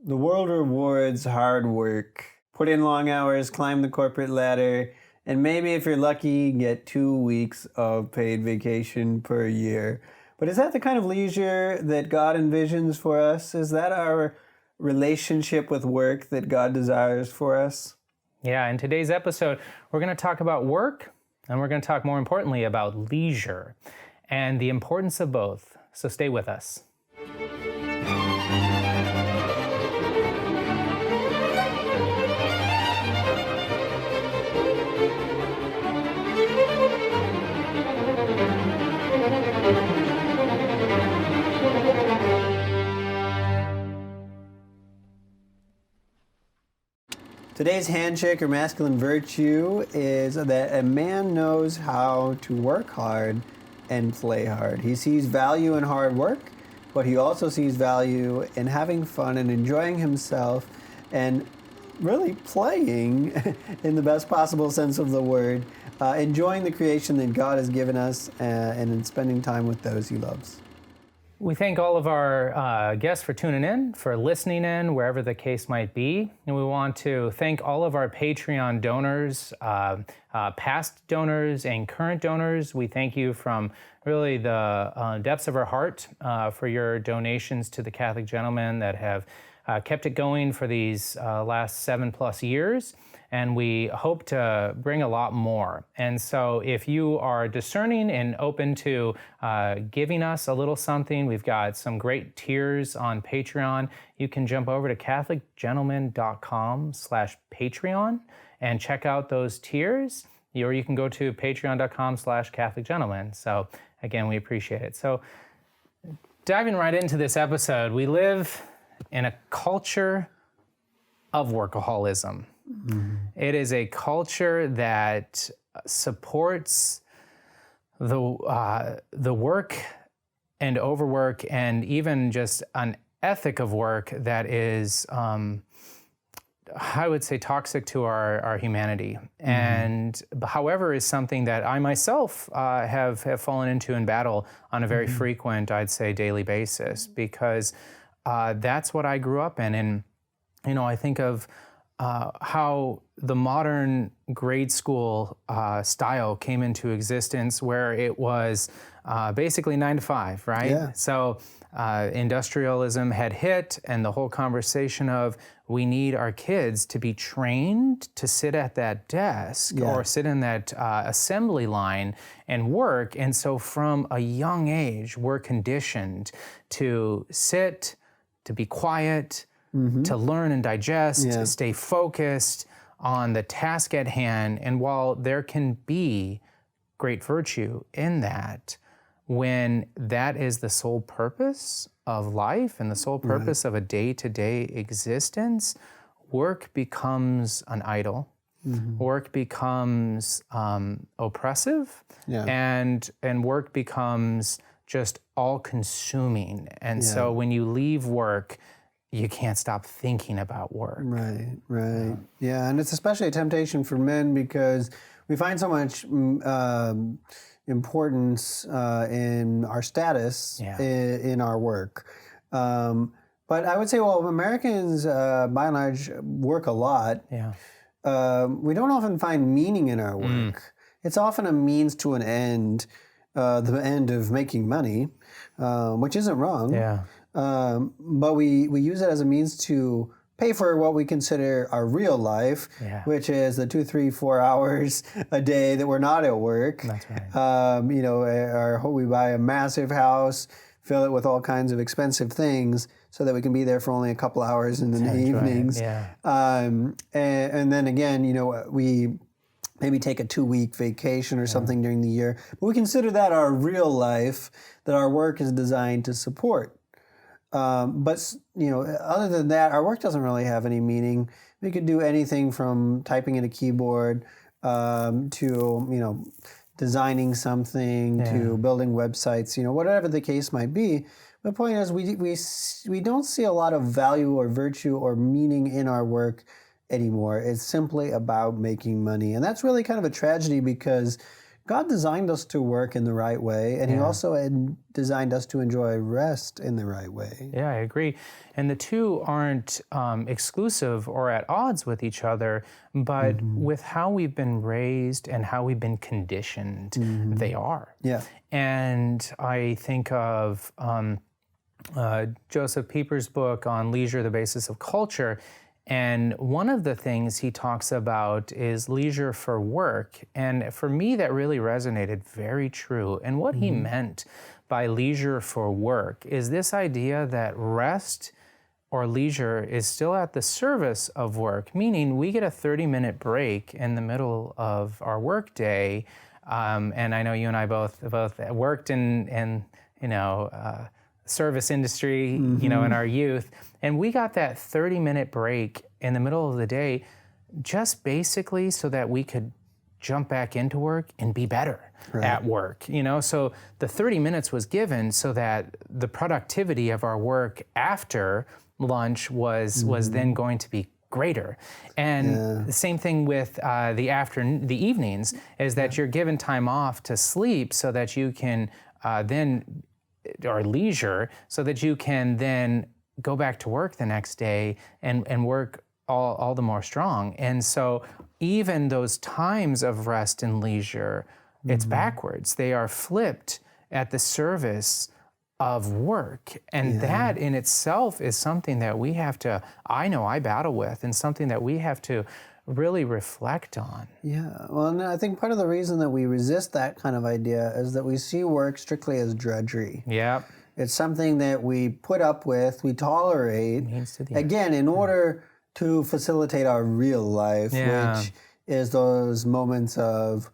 The world rewards hard work. Put in long hours, climb the corporate ladder, and maybe if you're lucky, get 2 weeks of paid vacation per year. But is that the kind of leisure that God envisions for us? Is that our relationship with work that God desires for us? Yeah, in today's episode, we're going to talk about work, and we're going to talk more importantly about leisure and the importance of both. So stay with us. Today's handshake or masculine virtue is that a man knows how to work hard and play hard. He sees value in hard work, but he also sees value in having fun and enjoying himself and really playing in the best possible sense of the word, enjoying the creation that God has given us and in spending time with those he loves. We thank all of our guests for tuning in, for listening in, wherever the case might be. And we want to thank all of our Patreon donors, past donors and current donors. We thank you from really the depths of our heart for your donations to the Catholic Gentleman that have kept it going for these last 7+ years. And we hope to bring a lot more. And so if you are discerning and open to giving us a little something, we've got some great tiers on Patreon. You can jump over to catholicgentleman.com/Patreon and check out those tiers, or you can go to patreon.com/CatholicGentleman. So again, we appreciate it. So diving right into this episode, we live in a culture of workaholism. Mm-hmm. It is a culture that supports the work and overwork, and even just an ethic of work that is, I would say, toxic to our humanity. Mm-hmm. And however, is something that I myself have fallen into in battle on a very frequent, I'd say, daily basis, because that's what I grew up in. And, you know, I think of how the modern grade school style came into existence, where it was basically 9 to 5, right? Yeah. So industrialism had hit, and the whole conversation of we need our kids to be trained to sit at that desk or sit in that assembly line and work. And so from a young age, we're conditioned to sit, to be quiet, to learn and digest, to stay focused on the task at hand. And while there can be great virtue in that, when that is the sole purpose of life and the sole purpose of a day-to-day existence, work becomes an idol. Mm-hmm. Work becomes oppressive, and work becomes just all-consuming. And so when you leave work, you can't stop thinking about work. Right. Yeah, and it's especially a temptation for men because we find so much importance in our status in our work. But I would say, well, Americans, by and large, work a lot. Yeah. We don't often find meaning in our work. It's often a means to an end, the end of making money, which isn't wrong. Yeah. But we use it as a means to pay for what we consider our real life, which is the 2, 3, 4 hours a day that we're not at work. That's right. We buy a massive house, fill it with all kinds of expensive things so that we can be there for only a couple hours in the evenings. Right. Yeah. And then again, we maybe take a 2-week vacation or something during the year. But we consider that our real life, that our work is designed to support. But other than that, our work doesn't really have any meaning. We could do anything from typing at a keyboard to designing something, to building websites, whatever the case might be. The point is, we don't see a lot of value or virtue or meaning in our work anymore. It's simply about making money, and that's really kind of a tragedy because God designed us to work in the right way, and He also had designed us to enjoy rest in the right way. Yeah, I agree. And the two aren't exclusive or at odds with each other, but with how we've been raised and how we've been conditioned, they are. Yeah. And I think of Joseph Pieper's book on Leisure, the Basis of Culture. And one of the things he talks about is leisure for work. And for me, that really resonated very true. And what he meant by leisure for work is this idea that rest or leisure is still at the service of work, meaning we get a 30-minute break in the middle of our work day. And I know you and I both worked in service industry, in our youth. And we got that 30-minute break in the middle of the day just basically so that we could jump back into work and be better at work. So the 30 minutes was given so that the productivity of our work after lunch was then going to be greater. And the same thing with the evenings is that you're given time off to sleep so that you can or leisure, so that you can then go back to work the next day and work all the more strong. And so even those times of rest and leisure, it's backwards. They are flipped at the service of work. And that in itself is something that we have to, I know I battle with, and something that we have to really reflect on. Yeah, well, and I think part of the reason that we resist that kind of idea is that we see work strictly as drudgery. Yeah. It's something that we put up with, we tolerate, again, in order to facilitate our real life, which is those moments of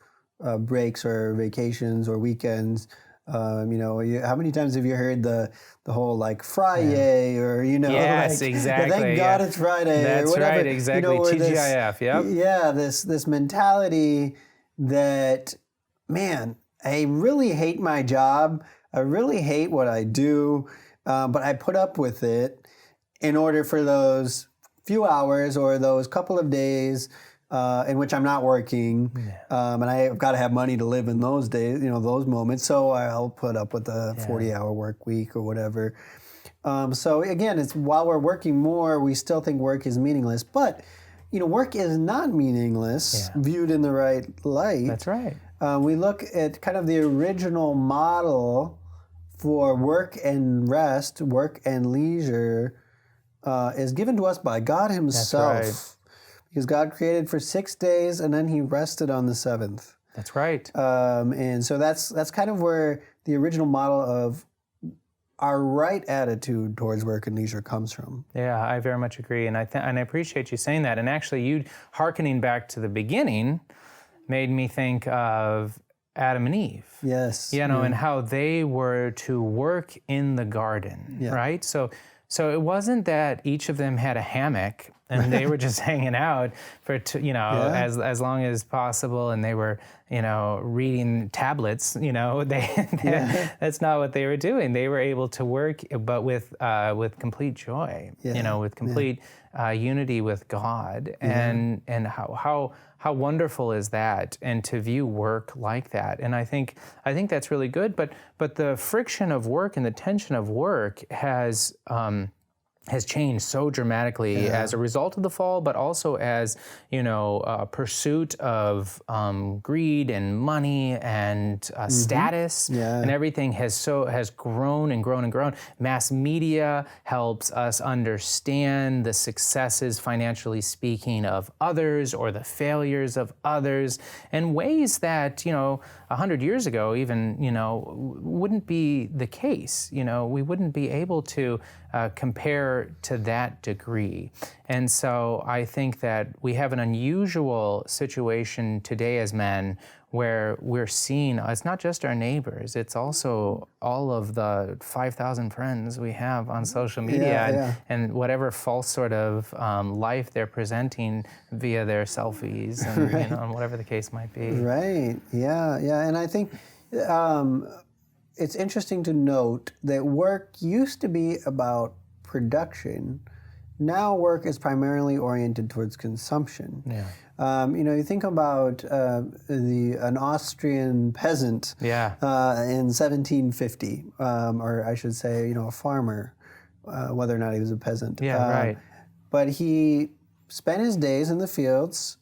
breaks or vacations or weekends. How many times have you heard the whole like Friday or yes, like, exactly. Thank God it's Friday. That's or whatever. right, exactly. TGIF. This mentality that, man, I really hate my job. I really hate what I do, but I put up with it in order for those few hours or those couple of days in which I'm not working, and I've got to have money to live in those days, those moments. So I'll put up with a 40-hour work week or whatever. So again, it's while we're working more, we still think work is meaningless. But work is not meaningless viewed in the right light. That's right. We look at kind of the original model for work and rest, work and leisure, is given to us by God Himself. That's right. Because God created for 6 days and then He rested on the seventh. That's right. And so that's kind of where the original model of our right attitude towards work and leisure comes from. Yeah, I very much agree, and I appreciate you saying that. And actually, you hearkening back to the beginning made me think of Adam and Eve. Yes. And how they were to work in the garden, right? So it wasn't that each of them had a hammock and they were just hanging out for as long as possible, and they were reading tablets. That's not what they were doing. They were able to work, but with complete joy. With complete unity with God, and how wonderful is that? And to view work like that, and I think that's really good. But the friction of work and the tension of work has changed so dramatically as a result of the fall, but also as pursuit of greed and money and status, and everything has grown and grown and grown. Mass media helps us understand the successes, financially speaking, of others or the failures of others in ways that 100 years ago even wouldn't be the case. We wouldn't be able to compare to that degree. And so I think that we have an unusual situation today as men where we're seeing, it's not just our neighbors, it's also all of the 5,000 friends we have on social media and whatever false sort of life they're presenting via their selfies and, and whatever the case might be. Right, yeah. And I think it's interesting to note that work used to be about production, now work is primarily oriented towards consumption. Yeah. You think about an Austrian peasant in 1750, or I should say, a farmer, whether or not he was a peasant. Yeah, right. But he spent his days in the fields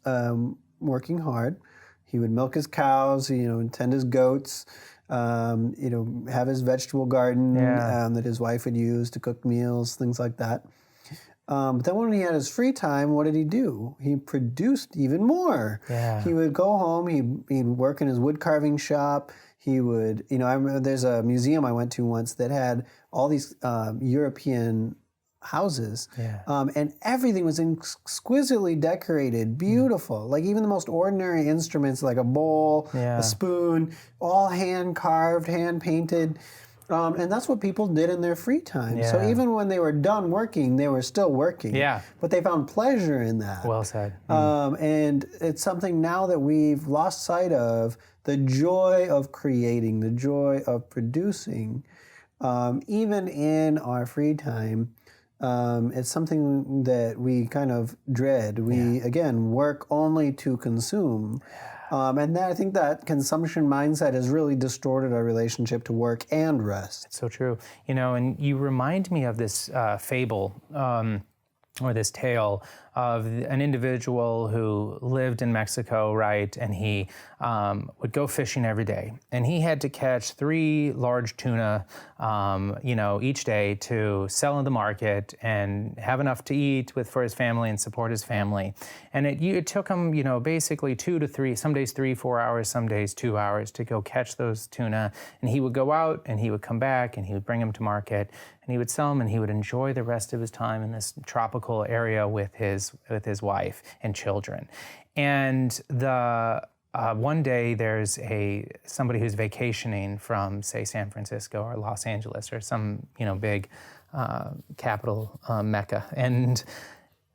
working hard. He would milk his cows, tend his goats, have his vegetable garden that his wife would use to cook meals, things like that. But then when he had his free time, what did he do? He produced even more. Yeah. He would go home, he'd work in his wood carving shop. He would, I remember there's a museum I went to once that had all these European houses. Yeah. And everything was exquisitely decorated, beautiful. Like even the most ordinary instruments, like a bowl, a spoon, all hand carved, hand painted. And that's what people did in their free time. Yeah. So even when they were done working, they were still working. Yeah. But they found pleasure in that. Well said. And it's something now that we've lost sight of, the joy of creating, the joy of producing, even in our free time. It's something that we kind of dread. We, again, work only to consume. And I think that consumption mindset has really distorted our relationship to work and rest. It's so true. And you remind me of this fable or this tale of an individual who lived in Mexico, right? And he would go fishing every day. And he had to catch 3 large tuna, each day to sell in the market and have enough to eat for his family and support his family. And it took him, basically 2 to 3, some days 3-4 hours, some days 2 hours to go catch those tuna. And he would go out and he would come back and he would bring them to market and he would sell them and he would enjoy the rest of his time in this tropical area with his wife and children. And one day there's somebody who's vacationing from, say, San Francisco or Los Angeles or some big capital mecca,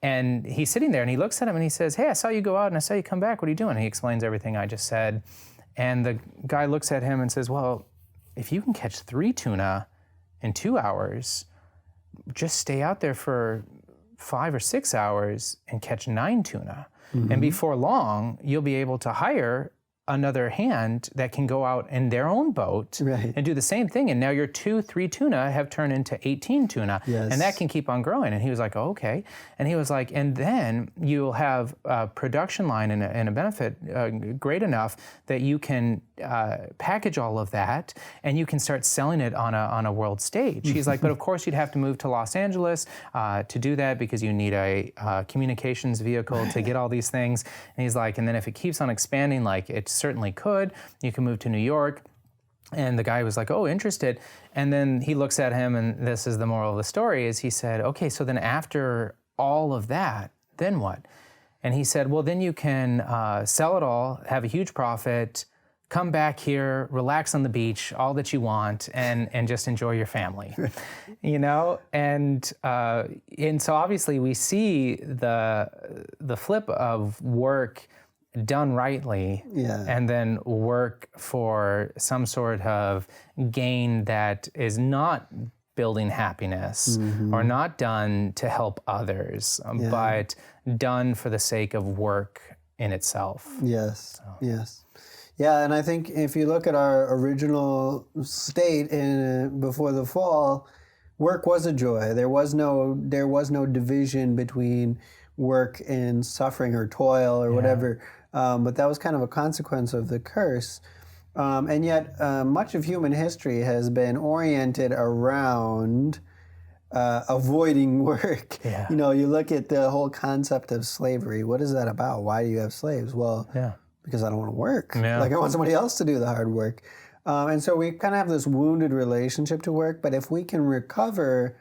and he's sitting there and he looks at him and he says, "Hey, I saw you go out and I saw you come back. What are you doing?" And he explains everything I just said, and the guy looks at him and says, "Well, if you can catch 3 tuna in 2 hours, just stay out there for 5 or 6 hours and catch 9 tuna. Mm-hmm. And before long, you'll be able to hire another hand that can go out in their own boat and do the same thing. And now your 2-3 tuna have turned into 18 tuna. Yes. And that can keep on growing." And he was like, "Oh, okay." And he was like, "And then you'll have a production line and a benefit great enough that you can package all of that and you can start selling it on a world stage." He's like, "But of course you'd have to move to Los Angeles to do that because you need a communications vehicle to get all these things." And he's like, "And then if it keeps on expanding, like it certainly could, you can move to New York." And the guy was like, "Oh, interested." And then he looks at him, and this is the moral of the story, is he said, "Okay, so then after all of that, then what?" And he said, "Well, then you can sell it all, have a huge profit, come back here, relax on the beach, all that you want, and just enjoy your family." And so obviously we see the flip of work done rightly, and then work for some sort of gain that is not building happiness or not done to help others, but done for the sake of work in itself. Yes, yes. Yeah, and I think if you look at our original state before the fall, work was a joy. There was no division between work and suffering or toil or whatever. But that was kind of a consequence of the curse. And yet, much of human history has been oriented around avoiding work. Yeah. You look at the whole concept of slavery. What is that about? Why do you have slaves? Well, because I don't want to work. Yeah. Like I want somebody else to do the hard work. And so we kind of have this wounded relationship to work. But if we can recover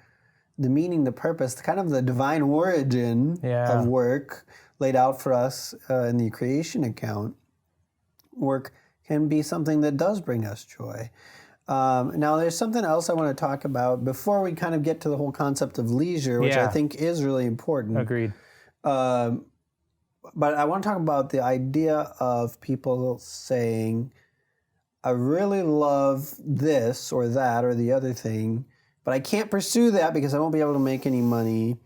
the meaning, the purpose, kind of the divine origin of work laid out for us in the creation account, work can be something that does bring us joy. Now, there's something else I want to talk about before we kind of get to the whole concept of leisure, which I think is really important. Agreed. But I want to talk about the idea of people saying, "I really love this or that or the other thing, but I can't pursue that because I won't be able to make any money."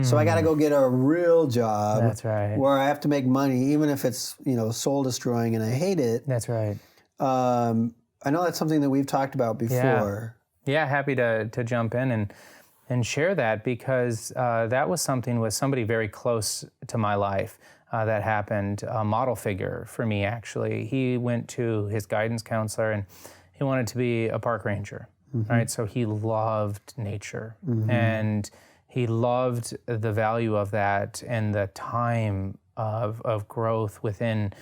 So I got to go get a real job. That's right. Where I have to make money, even if it's, soul destroying and I hate it. That's right. I know that's something that we've talked about before. Yeah, happy to jump in and share that, because that was something with somebody very close to my life that happened, a model figure for me, actually. He went to his guidance counselor and he wanted to be a park ranger, right? So he loved nature and he loved the value of that and the time of growth within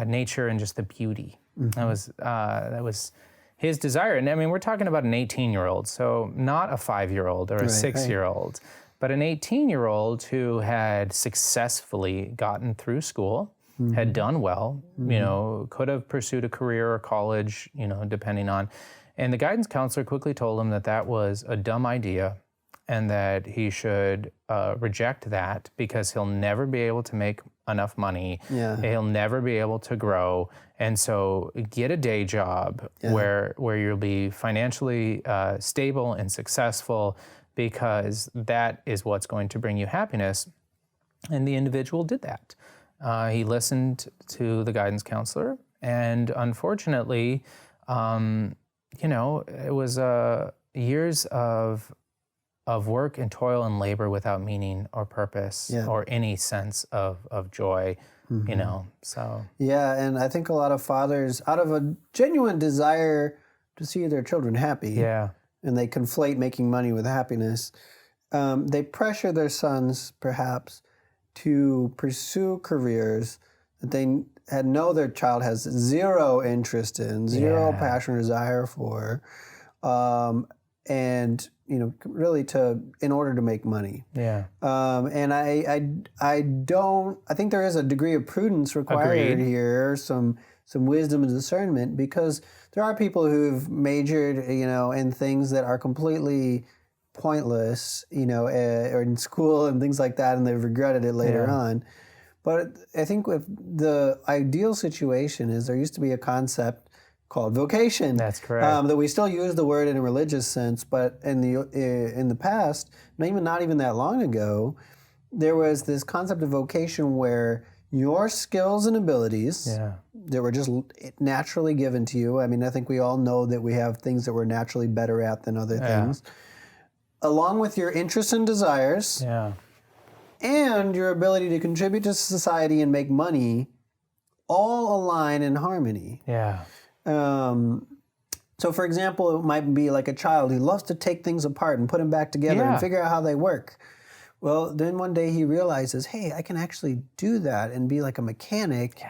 nature and just the beauty. That was his desire. And I mean, we're talking about an 18-year-old, so not a 5-year-old or a 6-year-old, but an 18-year-old who had successfully gotten through school, had done well, could have pursued a career or college, depending on. And the guidance counselor quickly told him that that was a dumb idea and that he should reject that because he'll never be able to make enough money. Yeah. He'll never be able to grow. And so get a day job where you'll be financially stable and successful, because that is what's going to bring you happiness. And the individual did that. He listened to the guidance counselor, and unfortunately, it was years of work and toil and labor without meaning or purpose or any sense of joy, so. Yeah, and I think a lot of fathers, out of a genuine desire to see their children happy, and they conflate making money with happiness, they pressure their sons, perhaps, to pursue careers that they know their child has zero interest in, zero passion or desire for, and really in order to make money. Yeah. And I think there is a degree of prudence required here, some wisdom and discernment, because there are people who've majored, in things that are completely pointless, or in school and things like that, and they've regretted it later on. But I think with the ideal situation is there used to be a concept called vocation. That's correct. That we still use the word in a religious sense, but in the past, not even that long ago, there was this concept of vocation where your skills and abilities that were just naturally given to you. I mean, I think we all know that we have things that we're naturally better at than other things, along with your interests and desires, and your ability to contribute to society and make money, all align in harmony. Yeah. So for example, it might be like a child who loves to take things apart and put them back together and figure out how they work. Well, then one day he realizes, hey, I can actually do that and be like a mechanic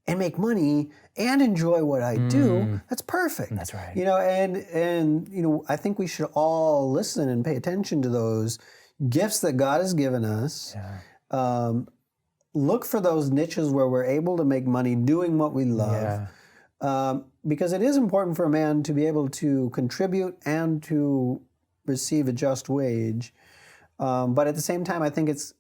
and make money and enjoy what I do. That's perfect. That's right. And I think we should all listen and pay attention to those gifts that God has given us. Yeah. Look for those niches where we're able to make money doing what we love. Yeah. Because it is important for a man to be able to contribute and to receive a just wage. But at the same time, I think it's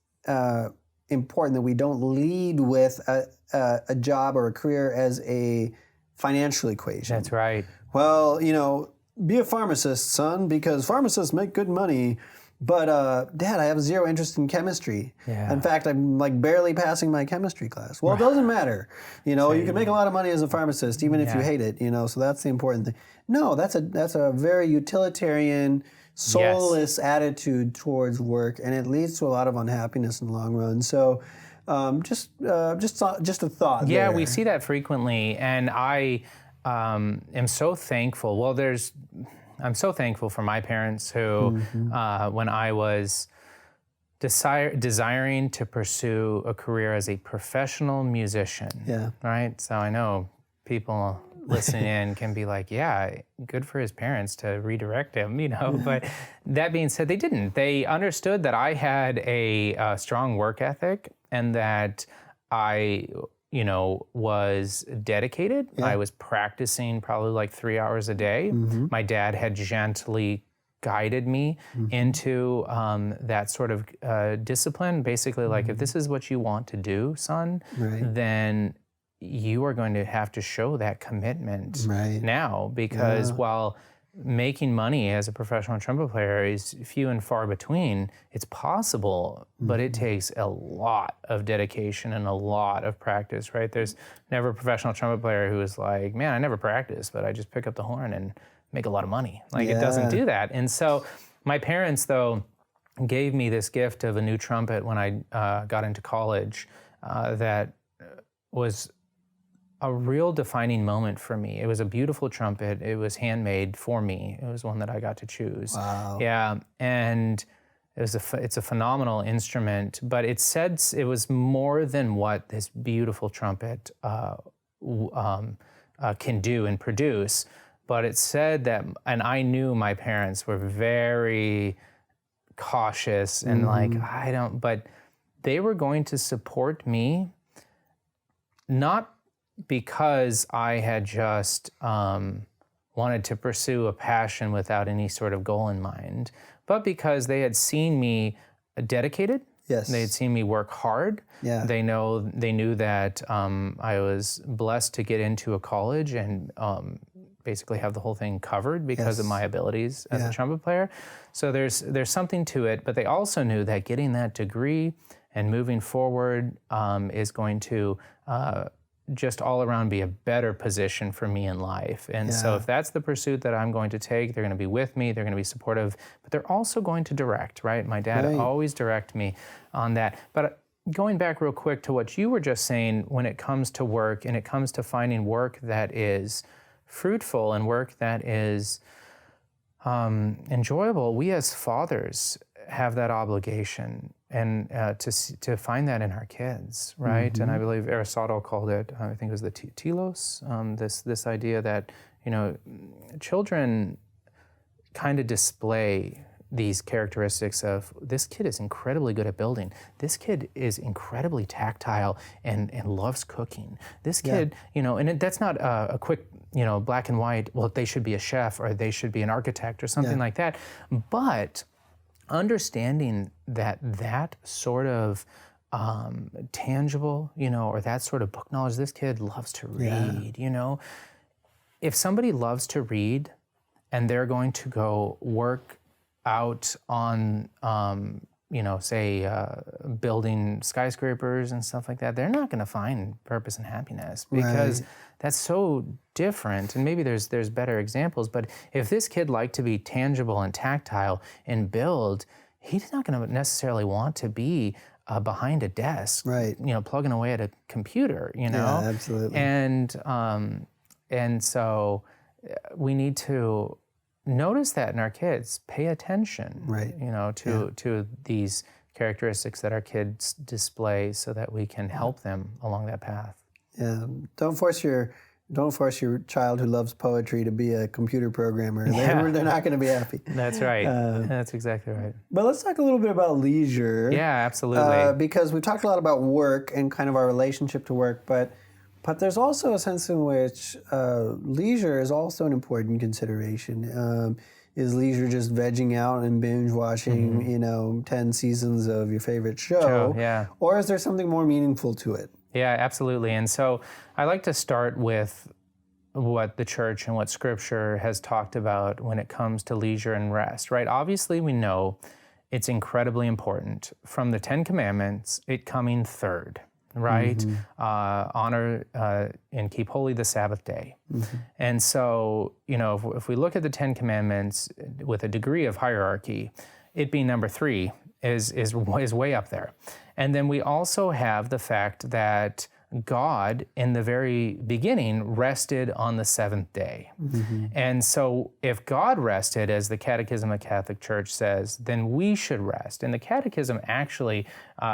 important that we don't lead with a job or a career as a financial equation. That's right. Well, be a pharmacist, son, because pharmacists make good money. But Dad, I have zero interest in chemistry. Yeah. In fact, I'm like barely passing my chemistry class. Well, it doesn't matter. You can make a lot of money as a pharmacist, even if you hate it. So that's the important thing. No, that's a very utilitarian, soulless attitude towards work, and it leads to a lot of unhappiness in the long run. So, just a thought. Yeah, there. We see that frequently, and I am so thankful. Well, I'm so thankful for my parents who, when I was desiring to pursue a career as a professional musician, right? So I know people listening in can be like, good for his parents to redirect him, But that being said, they didn't. They understood that I had a strong work ethic and that I was dedicated. Yeah. I was practicing probably like 3 hours a day. My dad had gently guided me into that sort of discipline. Basically, like, if this is what you want to do, son, then you are going to have to show that commitment now, because while making money as a professional trumpet player is few and far between. It's possible, but it takes a lot of dedication and a lot of practice, right? There's never a professional trumpet player who is like, man, I never practice, but I just pick up the horn and make a lot of money. Like, it doesn't do that. And so my parents, though, gave me this gift of a new trumpet when I got into college that was a real defining moment for me. It was a beautiful trumpet. It was handmade for me. It was one that I got to choose. Wow. Yeah, and it's a phenomenal instrument, but it said it was more than what this beautiful trumpet can do and produce. But it said that, and I knew my parents were very cautious and but they were going to support me, not because I had just wanted to pursue a passion without any sort of goal in mind, but because they had seen me dedicated. Yes. They had seen me work hard. Yeah. They knew that I was blessed to get into a college and basically have the whole thing covered because of my abilities as a trumpet player. So there's something to it, but they also knew that getting that degree and moving forward is going to just all around be a better position for me in life. And so if that's the pursuit that I'm going to take, they're going to be with me, they're going to be supportive, but they're also going to direct, right? My dad always direct me on that. But going back real quick to what you were just saying, when it comes to work and it comes to finding work that is fruitful and work that is enjoyable, we as fathers have that obligation and to find that in our kids, right? And I believe Aristotle called it, I think it was the telos, this idea that, children kind of display these characteristics of, this kid is incredibly good at building. This kid is incredibly tactile and loves cooking. This kid, and that's not a quick, black and white, well, they should be a chef or they should be an architect or something like that. But understanding that sort of tangible, or that sort of book knowledge, this kid loves to read, If somebody loves to read and they're going to go work out on, building skyscrapers and stuff like that, they're not going to find purpose and happiness because that's so different. And maybe there's better examples, but if this kid liked to be tangible and tactile and build, he's not going to necessarily want to be behind a desk, plugging away at a computer, Yeah, absolutely. And so we need to notice that in our kids, pay attention, to these characteristics that our kids display so that we can help them along that path. Yeah, don't force your child who loves poetry to be a computer programmer. They're not going to be happy. That's right. That's exactly right. But let's talk a little bit about leisure. Yeah, absolutely. Because we've talked a lot about work and kind of our relationship to work, but there's also a sense in which leisure is also an important consideration. Is leisure just vegging out and binge watching, 10 seasons of your favorite show? Or is there something more meaningful to it? Yeah, absolutely. And so I like to start with what the church and what Scripture has talked about when it comes to leisure and rest, right? Obviously, we know it's incredibly important. From the 10 Commandments, it coming third, right? Honor and keep holy the Sabbath day. And so, if we look at the 10 Commandments with a degree of hierarchy, it being number 3 is way up there. And then we also have the fact that God, in the very beginning, rested on the 7th day. And so if God rested, as the Catechism of the Catholic Church says, then we should rest. And the Catechism actually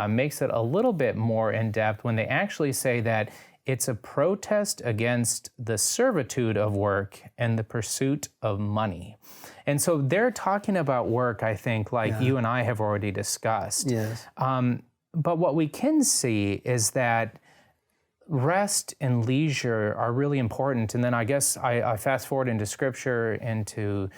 makes it a little bit more in depth when they actually say that it's a protest against the servitude of work and the pursuit of money. And so they're talking about work, I think, like you and I have already discussed. Yes. But what we can see is that rest and leisure are really important. And then I guess I fast forward into Scripture, into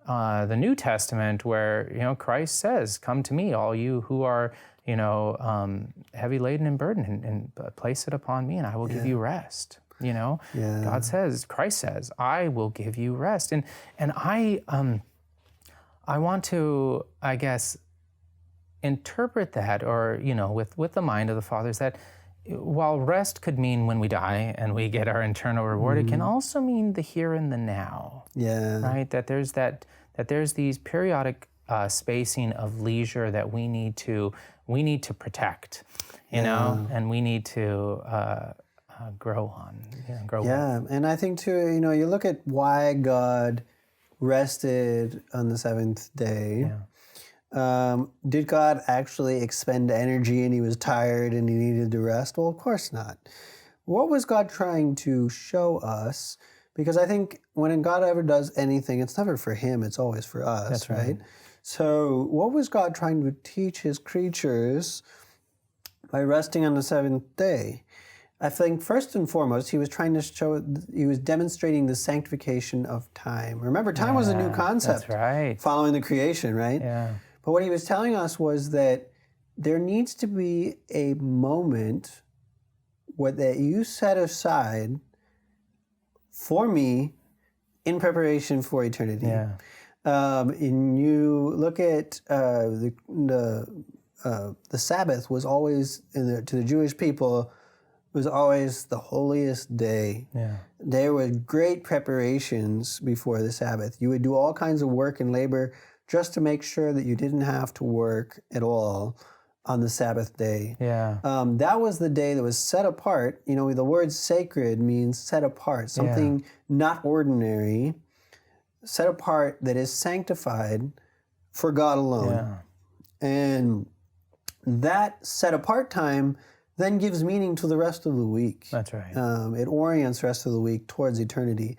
the New Testament, where Christ says, "Come to me, all you who are heavy laden and burdened, and place it upon me, and I will give you rest." You know, God says, Christ says, I will give you rest. And I want to, I guess, interpret that, or, you know, with the mind of the Father, is that while rest could mean when we die and we get our eternal reward, it can also mean the here and the now. Right? That there's these periodic spacing of leisure that we need to protect, you know, and we need to grow on. With. And I think too, you know, you look at why God rested on the seventh day. Did God actually expend energy and he was tired and he needed to rest? Well, of course not. What was God trying to show us? Because I think when God ever does anything, it's never for him, it's always for us. That's right? So what was God trying to teach his creatures by resting on the seventh day? I think first and foremost, he was trying to show, he was demonstrating the sanctification of time. Remember, time was a new concept following the creation, right? But what he was telling us was that there needs to be a moment that you set aside for me in preparation for eternity. And you look at the Sabbath was always, to the Jewish people, was always the holiest day. There were great preparations before the Sabbath. You would do all kinds of work and labor just to make sure that you didn't have to work at all on the Sabbath day. That was the day that was set apart. You know, the word sacred means set apart, something not ordinary, set apart that is sanctified for God alone. And that set apart time then gives meaning to the rest of the week. That's right. It orients the rest of the week towards eternity.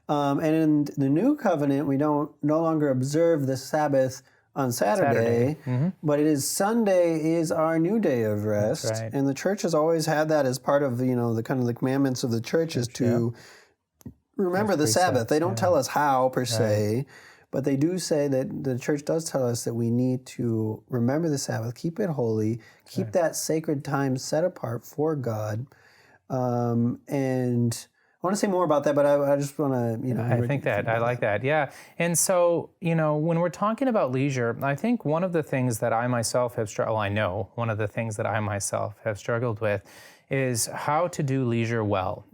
And in the new covenant, we no longer observe the Sabbath on Saturday. But it is Sunday is our new day of rest. That's right. And the church has always had that as part of, you know, the kind of the commandments of the church is to remember the Sabbath. They don't tell us how per se, but they do say that the church does tell us that we need to remember the Sabbath, keep it holy, keep that sacred time set apart for God. And I want to say more about that, but I just want to, you know. I think that, I like that, yeah. And so, you know, when we're talking about leisure, I think one of the things that I myself have struggled, I know one of the things that I myself have struggled with is how to do leisure well.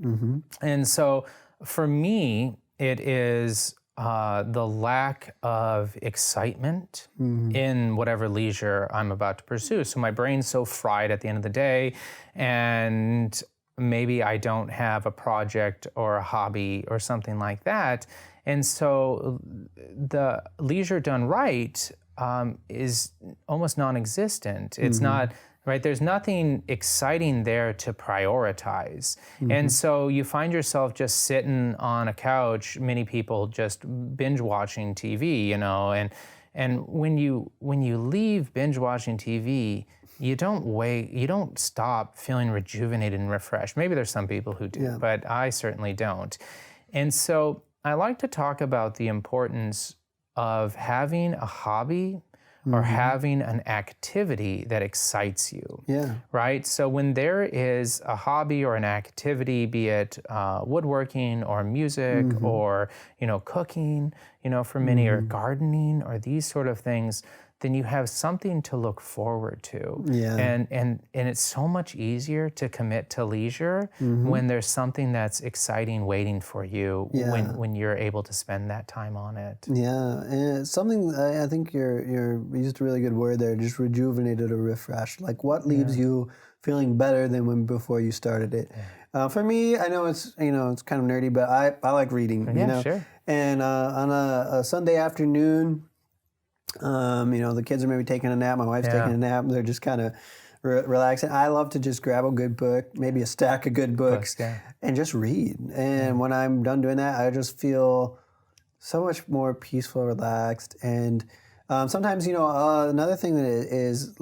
And so for me, it is the lack of excitement in whatever leisure I'm about to pursue. So my brain's so fried at the end of the day, and maybe I don't have a project or a hobby or something like that. And so the leisure done right is almost non-existent. It's not, right? There's nothing exciting there to prioritize. And so you find yourself just sitting on a couch, many people just binge watching TV, you know, and when you leave binge watching TV, you don't stop feeling rejuvenated and refreshed. Maybe there's some people who do, but I certainly don't. And so I like to talk about the importance of having a hobby or having an activity that excites you, right? So when there is a hobby or an activity, be it woodworking or music or, you know, cooking, you know, for many, or gardening or these sort of things, then you have something to look forward to. And it's so much easier to commit to leisure when there's something that's exciting waiting for you when you're able to spend that time on it. And it's something, I think you used a really good word there, just rejuvenated or refreshed. Like what leaves you feeling better than when before you started it? For me, I know it's, you know, it's kind of nerdy, but I like reading, you know? And on a Sunday afternoon, you know, the kids are maybe taking a nap, my wife's taking a nap, they're just kind of relaxing. I love to just grab a good book, maybe a stack of good books, and just read. And when I'm done doing that, I just feel so much more peaceful, relaxed. And sometimes, you know, another thing that is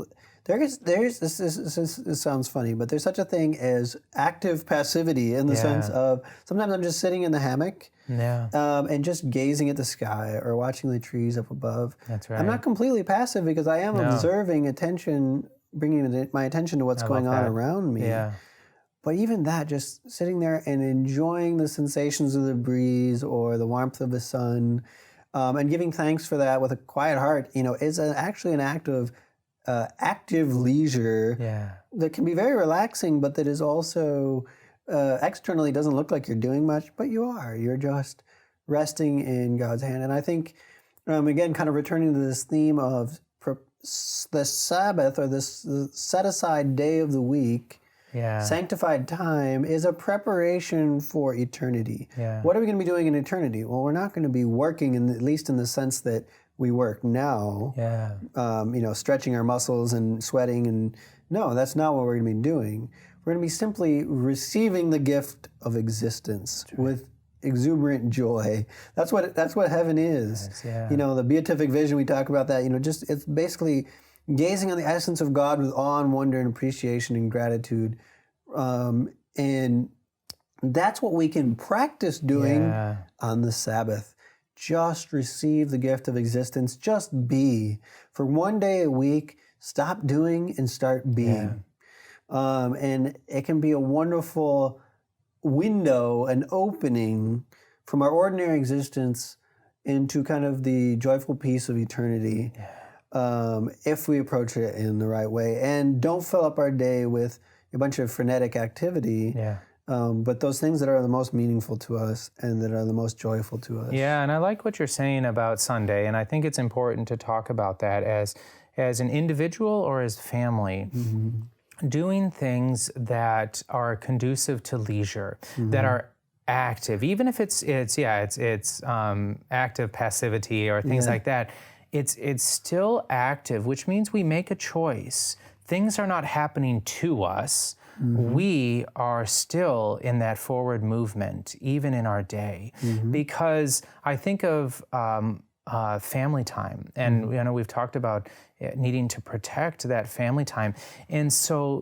this sounds funny, but there's such a thing as active passivity in the sense of sometimes I'm just sitting in the hammock and just gazing at the sky or watching the trees up above. That's right. I'm not completely passive because I am observing attention, bringing my attention to what's going on around me. But even that, just sitting there and enjoying the sensations of the breeze or the warmth of the sun, and giving thanks for that with a quiet heart, is actually an act of active leisure that can be very relaxing, but that is also externally doesn't look like you're doing much, but you are. You're just resting in God's hand. And I think, again, kind of returning to this theme of the Sabbath, or this set-aside day of the week, sanctified time, is a preparation for eternity. What are we going to be doing in eternity? Well, we're not going to be working, at least in the sense that we work now, stretching our muscles and sweating. And no, that's not what we're going to be doing. We're going to be simply receiving the gift of existence with exuberant joy. That's what heaven is. The beatific vision, we talk about that. It's basically gazing on the essence of God with awe and wonder and appreciation and gratitude. And that's what we can practice doing on the Sabbath. Just receive the gift of existence. Just be. For one day a week, stop doing and start being. And it can be a wonderful window, an opening from our ordinary existence into kind of the joyful peace of eternity, if we approach it in the right way. And don't fill up our day with a bunch of frenetic activity, but those things that are the most meaningful to us and that are the most joyful to us. Yeah, and I like what you're saying about Sunday, and I think it's important to talk about that as an individual or as family. Doing things that are conducive to leisure, that are active, even if it's active passivity or things like that. It's still active, which means we make a choice. Things are not happening to us. We are still in that forward movement, even in our day, because I think of family time, and we've talked about needing to protect that family time, and so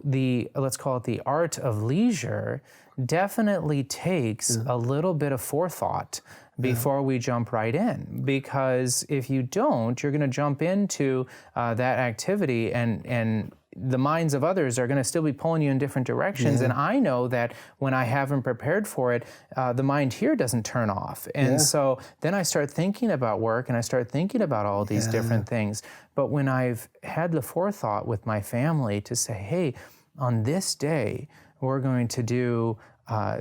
let's call it the art of leisure definitely takes a little bit of forethought before we jump right in, because if you don't, you're going to jump into that activity, and the minds of others are going to still be pulling you in different directions. And I know that when I haven't prepared for it, the mind here doesn't turn off. And so then I start thinking about work, and I start thinking about all these different things. But when I've had the forethought with my family to say, hey, on this day, we're going to do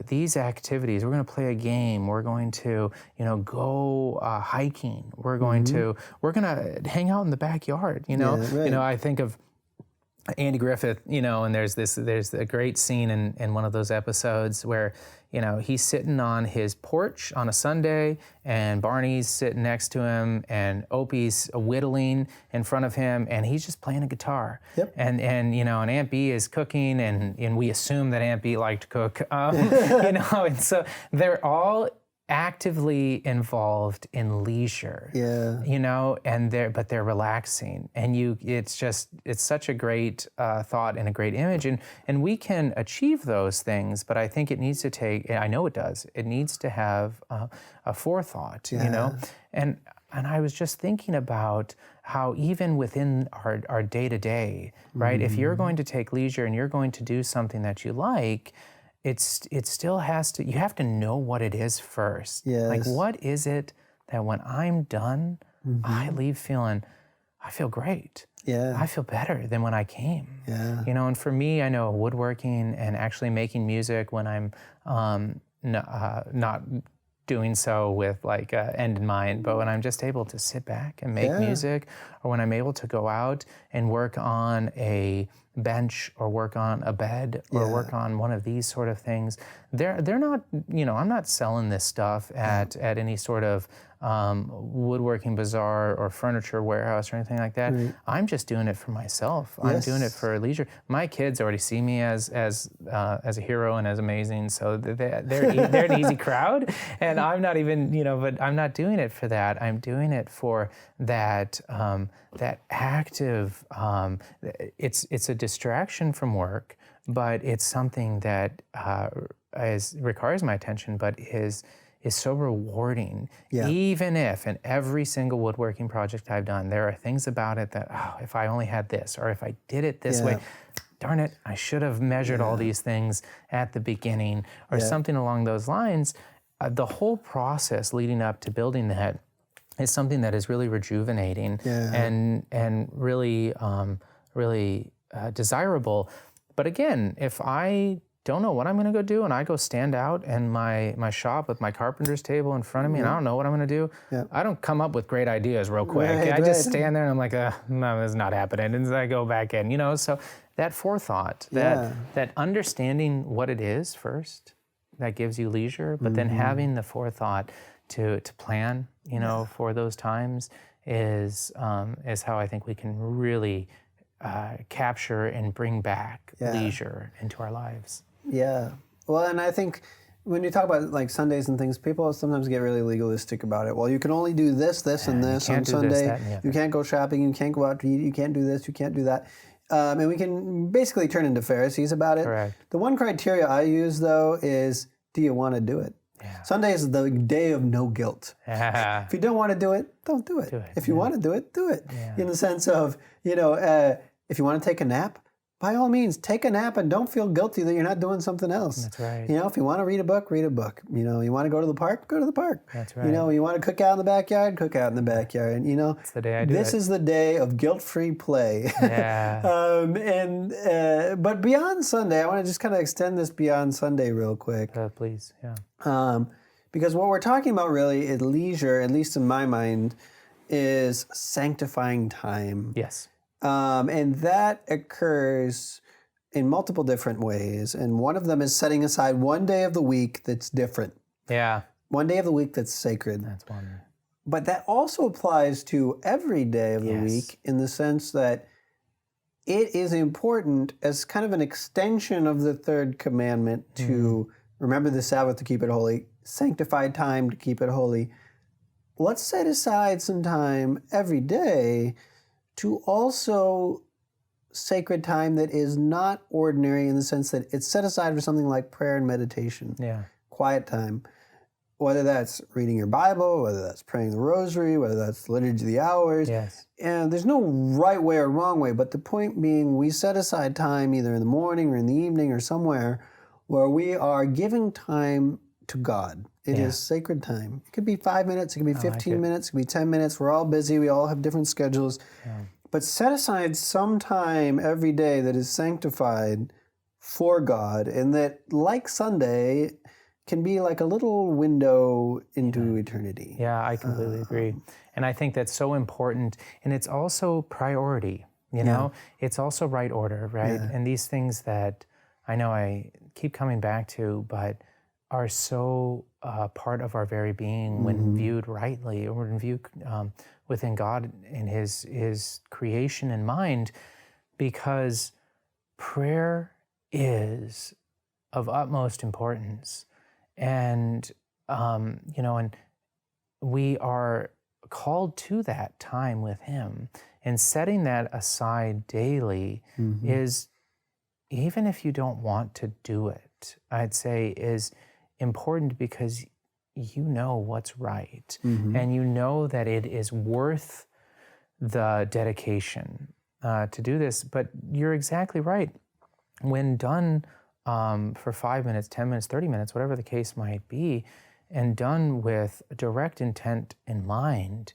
these activities. We're going to play a game. We're going to, go hiking. We're going to hang out in the backyard. I think of Andy Griffith, and there's a great scene in one of those episodes where, he's sitting on his porch on a Sunday, and Barney's sitting next to him, and Opie's whittling in front of him, and he's just playing a guitar. And Aunt Bee is cooking, and we assume that Aunt Bee liked to cook, and so they're all actively involved in leisure, but they're relaxing, and it's such a great thought and a great image, and we can achieve those things, but I think it needs to take, I know it does, it needs to have a forethought, and I was just thinking about how even within our day-to-day, right, if you're going to take leisure and you're going to do something that you like, it still has to, you have to know what it is first. Like, what is it that when I'm done, I leave feeling, I feel great. I feel better than when I came. And for me, I know woodworking and actually making music when I'm not doing so with like end in mind, but when I'm just able to sit back and make music, or when I'm able to go out and work on a bench or work on a bed or work on one of these sort of things, they're not, I'm not selling this stuff at any sort of woodworking bazaar or furniture warehouse or anything like that. I'm just doing it for myself. I'm doing it for leisure. My kids already see me as a hero and as amazing, so they're an easy crowd, and I'm not even, but I'm not doing it for that. I'm doing it for that that active. It's a distraction from work, but it's something that requires my attention, but is so rewarding. Even if in every single woodworking project I've done, there are things about it that, if I only had this, or if I did it this way, darn it, I should have measured all these things at the beginning, or something along those lines. The whole process leading up to building that is something that is really rejuvenating and really, really desirable. But again, if I don't know what I'm going to go do, and I go stand out in my shop with my carpenter's table in front of me, and I don't know what I'm going to do, I don't come up with great ideas real quick. I just stand there and I'm like, no, this is not happening. And I go back in, so that forethought, that understanding what it is first, that gives you leisure, but then having the forethought to plan, for those times is how I think we can really capture and bring back leisure into our lives. Yeah. Well, and I think when you talk about like Sundays and things, people sometimes get really legalistic about it. Well, you can only do this, and this on Sunday. You can't go shopping. You can't go out to eat. You can't do this. You can't do that. And we can basically turn into Pharisees about it. Correct. The one criteria I use, though, is do you want to do it? Yeah. Sunday is the day of no guilt. If you don't want to do it, don't do it. If you want to do it, do it. In the sense of, if you want to take a nap, by all means, take a nap and don't feel guilty that you're not doing something else. That's right. If you want to read a book, read a book. You want to go to the park, go to the park. That's right. You want to cook out in the backyard, cook out in the backyard. It's the day I do this is the day of guilt-free play. Yeah. But beyond Sunday, I want to just kind of extend this beyond Sunday real quick. Please, yeah. Because what we're talking about really is leisure, at least in my mind, is sanctifying time. Yes. And that occurs in multiple different ways. And one of them is setting aside one day of the week that's different. Yeah. One day of the week that's sacred. That's one. But that also applies to every day of the week in the sense that it is important as kind of an extension of the third commandment to remember the Sabbath to keep it holy, sanctify time to keep it holy. Let's set aside some time every day to also sacred time that is not ordinary in the sense that it's set aside for something like prayer and meditation, quiet time, whether that's reading your Bible, whether that's praying the rosary, whether that's liturgy of the hours. Yes. And there's no right way or wrong way, but the point being we set aside time either in the morning or in the evening or somewhere where we are giving time to God. It is sacred time. It could be 5 minutes, it could be 15 minutes, it could be 10 minutes. We're all busy, we all have different schedules. Yeah. But set aside some time every day that is sanctified for God, and that, like Sunday, can be like a little window into eternity. Yeah, I completely agree. And I think that's so important. And it's also priority, It's also right order, right? Yeah. And these things that I know I keep coming back to, but are so part of our very being when viewed rightly, or when viewed within God in His creation in mind, because prayer is of utmost importance, and and we are called to that time with Him, and setting that aside daily is, even if you don't want to do it, I'd say is important, because you know what's right, and you know that it is worth the dedication to do this. But you're exactly right. When done for 5 minutes, 10 minutes, 30 minutes, whatever the case might be, and done with direct intent in mind,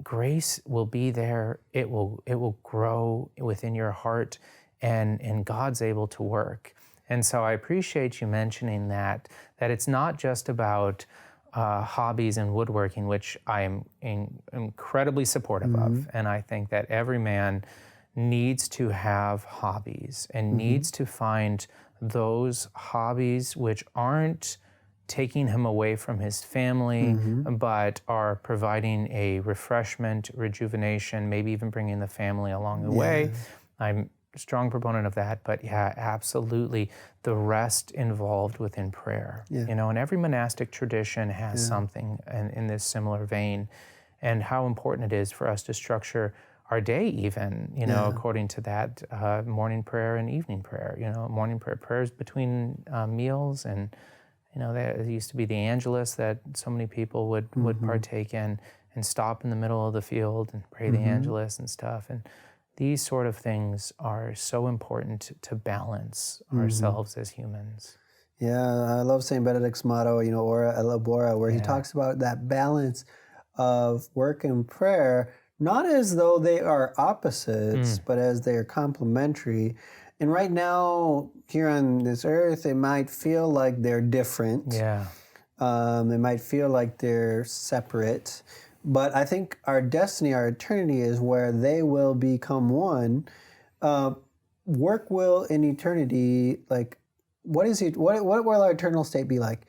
grace will be there. It will grow within your heart, and God's able to work. And so I appreciate you mentioning that it's not just about hobbies and woodworking, which I am incredibly supportive of. And I think that every man needs to have hobbies and needs to find those hobbies which aren't taking him away from his family, but are providing a refreshment, rejuvenation, maybe even bringing the family along the way. I'm a strong proponent of that, but absolutely the rest involved within prayer. And every monastic tradition has something in this similar vein, and how important it is for us to structure our day even, according to that morning prayer and evening prayer. Morning prayers between meals, and there used to be the Angelus that so many people would partake in, and stop in the middle of the field and pray the Angelus and stuff. And these sort of things are so important to balance ourselves as humans. Yeah, I love St. Benedict's motto, ora et labora, where he talks about that balance of work and prayer, not as though they are opposites, but as they are complementary. And right now, here on this earth, it might feel like they're different. Yeah. It might feel like they're separate. But I think our destiny, our eternity is where they will become one. Work will in eternity, like, what will our eternal state be like?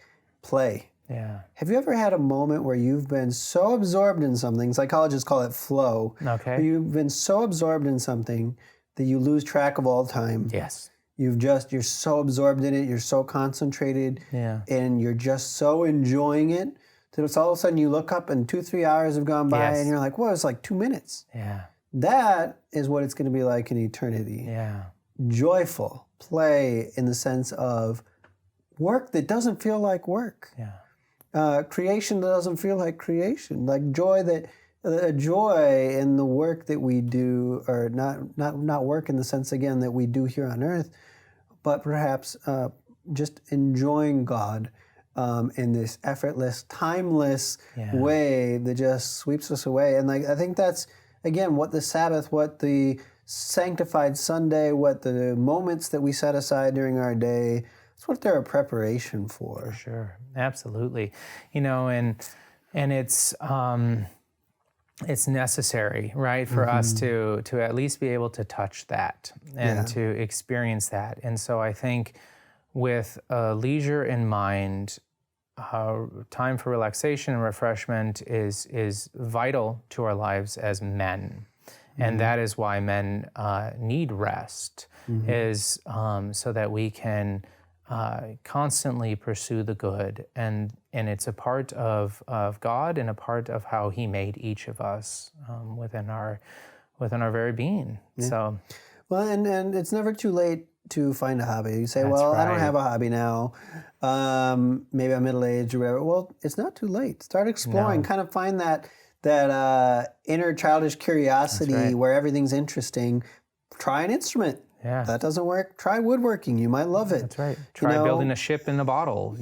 Play. Yeah. Have you ever had a moment where you've been so absorbed in something, psychologists call it flow, Okay. you've been so absorbed in something that you lose track of all time? Yes. You're so absorbed in it, you're so concentrated, and you're just so enjoying it that it's all of a sudden you look up and 2-3 hours have gone by and you're like, whoa, it's like 2 minutes. Yeah. That is what it's going to be like in eternity. Yeah. Joyful play in the sense of work that doesn't feel like work. Yeah. Creation that doesn't feel like creation. Like joy in the work that we do, or not work in the sense again that we do here on earth, but perhaps just enjoying God in this effortless, timeless way that just sweeps us away. And I think that's, again, what the Sabbath, what the sanctified Sunday, what the moments that we set aside during our day, it's what they're a preparation for. For sure. Absolutely. And it's necessary, right, for us to at least be able to touch that and to experience that. And so I think with leisure in mind, time for relaxation and refreshment is vital to our lives as men. And that is why men need rest, is so that we can constantly pursue the good. And it's a part of God and a part of how He made each of us within our very being. Yeah. So, well, and it's never too late to find a hobby. You say, That's well, right. I don't have a hobby now. Maybe I'm middle-aged or whatever. Well, it's not too late. Start exploring. Kind of find that inner childish curiosity where everything's interesting. Try an instrument. Yeah. That doesn't work. Try woodworking. You might love it. That's right. Try building a ship in a bottle.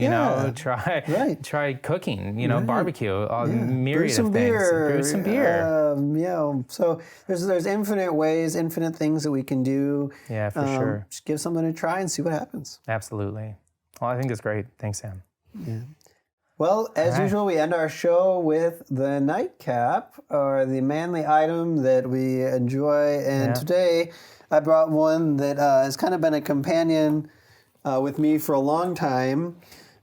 Try cooking. Barbecue. Myriad of things. Brew some beer. So there's infinite ways, infinite things that we can do. Yeah, for sure. Just give something a try and see what happens. Absolutely. Well, I think it's great. Thanks, Sam. Yeah. Well, as usual, we end our show with the nightcap, or the manly item that we enjoy. And today, I brought one that has kind of been a companion with me for a long time.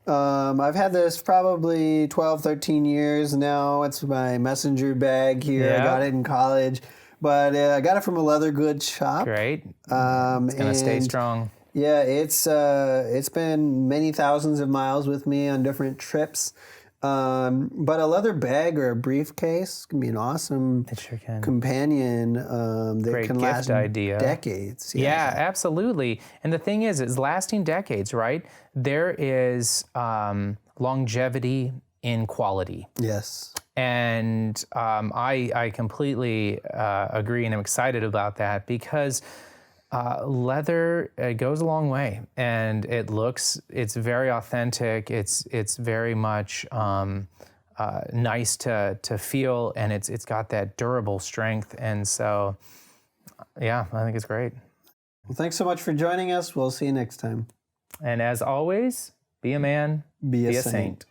I've had this probably 12, 13 years now. It's my messenger bag here. I got it in college. But I got it from a leather goods shop. Great. It's going to stay strong. Yeah, it's been many thousands of miles with me on different trips. But a leather bag or a briefcase can be an awesome companion that Great can gift last idea. decades. Yeah, absolutely. And the thing is, it's lasting decades, right? There is longevity in quality. Yes. And I completely agree and I'm excited about that because leather, it goes a long way, and it's very authentic. It's very much nice to feel, and it's got that durable strength. And so, I think it's great. Well, thanks so much for joining us. We'll see you next time. And as always, be a man, be a saint.